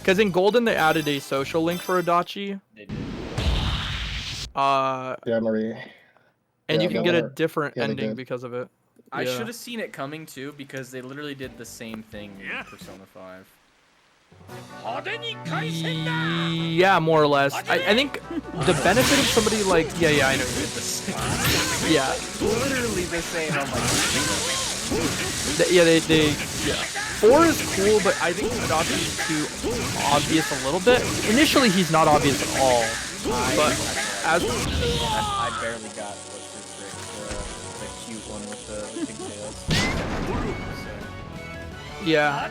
Because in Golden they added a social link for Adachi. They did. Yeah, Marie. And Yeah, you can no, get a they're- different yeah, they ending did. because of it. I Yeah. should have seen it coming too, because they literally did the same thing in Persona 5. Yeah, more or less. I think the benefit of somebody like I know you did this. Yeah. Literally the same. I'm like, Yeah. 4 is cool, but I think Adachi is too obvious a little bit. Initially, he's not obvious at all, but as I barely got the cute one with the pigtails. yeah,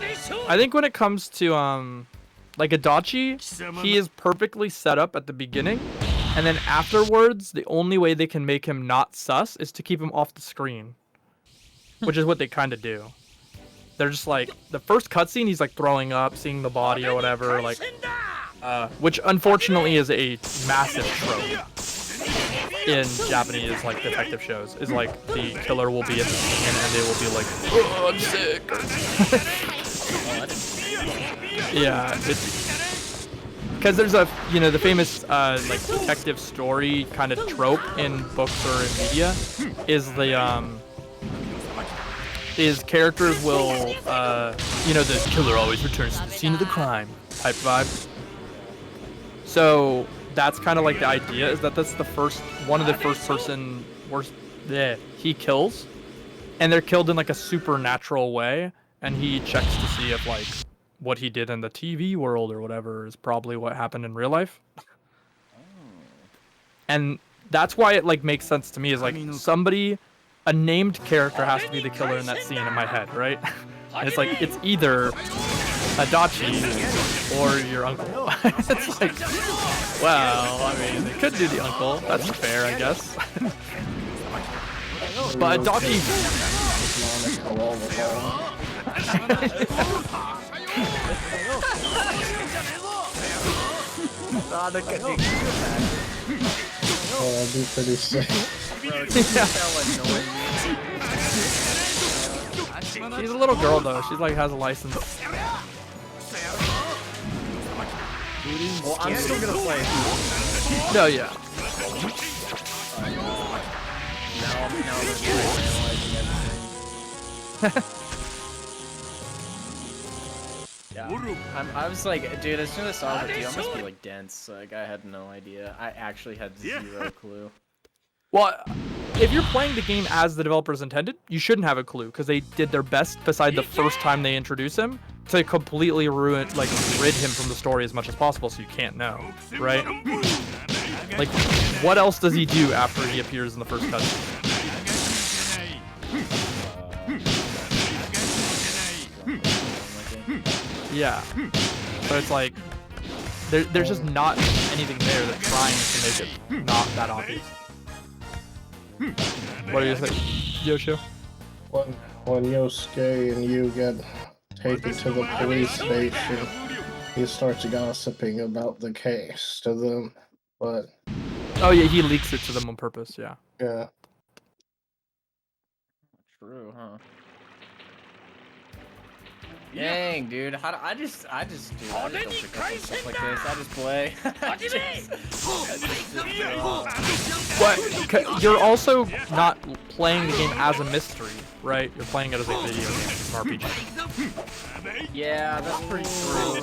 I think when it comes to like Adachi, he is perfectly set up at the beginning, and then afterwards, the only way they can make him not sus is to keep him off the screen, which is what they kind of do. They're just like, the first cutscene, he's like throwing up, seeing the body or whatever, like, which unfortunately is a massive trope in Japanese like detective shows. Is like the killer will be at the scene and they will be like, oh, I'm sick. Yeah, it's because there's a the famous like detective story kind of trope in books or in media is the is characters will, the killer always returns to the scene of the crime type vibe. So that's kind of like the idea, is that that's one of the first person he kills, and they're killed in like a supernatural way, and he checks to see if like what he did in the TV world or whatever is probably what happened in real life. And that's why it like makes sense to me, is like a named character has to be the killer in that scene in my head, right? And it's like, it's either Adachi or your uncle. It's like, well, I mean, they could do the uncle. That's fair, I guess. But Adachi... Oh, that'd be pretty sick. She's a little girl though. She's like has a license. Well, I'm still gonna play. No, yeah. Now I'm analyzing everything. Yeah. I was like, dude, as soon as I saw the deal, I must be like dense. Like, I had no idea. I actually had zero clue. Well, if you're playing the game as the developers intended, you shouldn't have a clue, because they did their best, beside the first time they introduce him, to completely rid him from the story as much as possible, so you can't know, right? Like, what else does he do after he appears in the first cutscene? Yeah. So it's like, there's just not anything there that's trying to make it not that obvious. What do you think, Yoshio? When Yosuke and you get taken to the police station, he starts gossiping about the case to them, but... Oh yeah, he leaks it to them on purpose, yeah. Yeah. True, huh? Dang, dude, how do I just don't pick up on stuff like this. I just play. But you're also not playing the game as a mystery, right? You're playing it as a video game, RPG. Yeah, that's pretty true.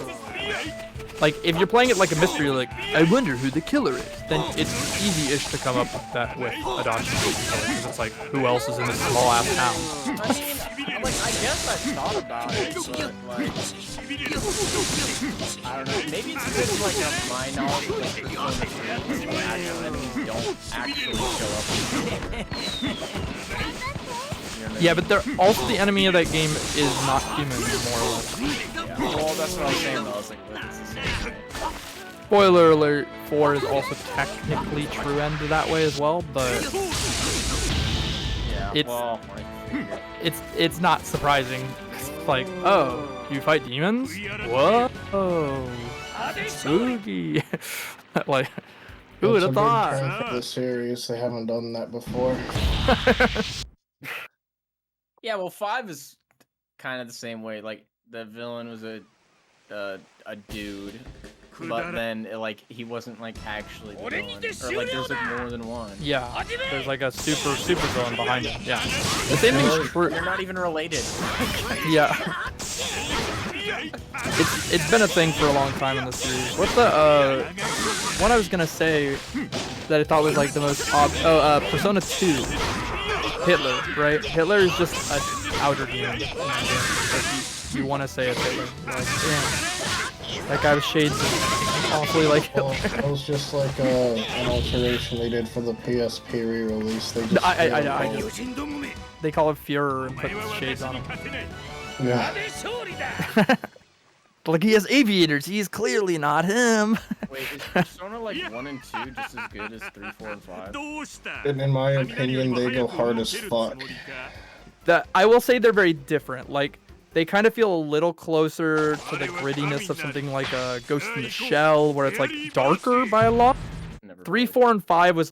Like, if you're playing it like a mystery, you're like, I wonder who the killer is, then it's easy-ish to come up with that with Adachi, because it's like, who else is in this small-ass town? I mean, like, I guess I thought about it, but, like, I don't know, maybe it's because, like, of my knowledge of Persona 3, the actual enemies don't actually show up. Yeah, but also the enemy of that game is not human, more or less. Yeah, well, that's what I was saying, though. I was like, well, it's the same thing. Spoiler alert, 4 is also technically true end that way as well, but yeah, it's not surprising. It's like, oh, you fight demons? Whoa, spooky. Like, who would have thought? It's a big trend for the series. They haven't done that before. Yeah, well, 5 is kind of the same way. Like, the villain was a a dude, but then like he wasn't like actually the villain, or like there's like more than one. Yeah, there's like a super villain behind him. Yeah, the same thing's true. They're not even related. Yeah. It's been a thing for a long time in the series. What's the what I was gonna say that I thought was like the most Persona 2. Hitler, right? Hitler is just an outer demon. Like you want to say it's Hitler. You're like, damn. That guy with shades is awfully like Hitler. Well, it was just like an alteration they did for the PSP re-release. They just I know. They call it Führer and put shades on him. Yeah. Like he has aviators. He's clearly not him. Wait, is Persona like 1 and 2 just as good as 3, 4, and 5? And in my opinion, they go hard as fuck. I will say they're very different. Like they kind of feel a little closer to the grittiness of something like a Ghost in the Shell, where it's like darker by a lot. 3, 4, and 5 was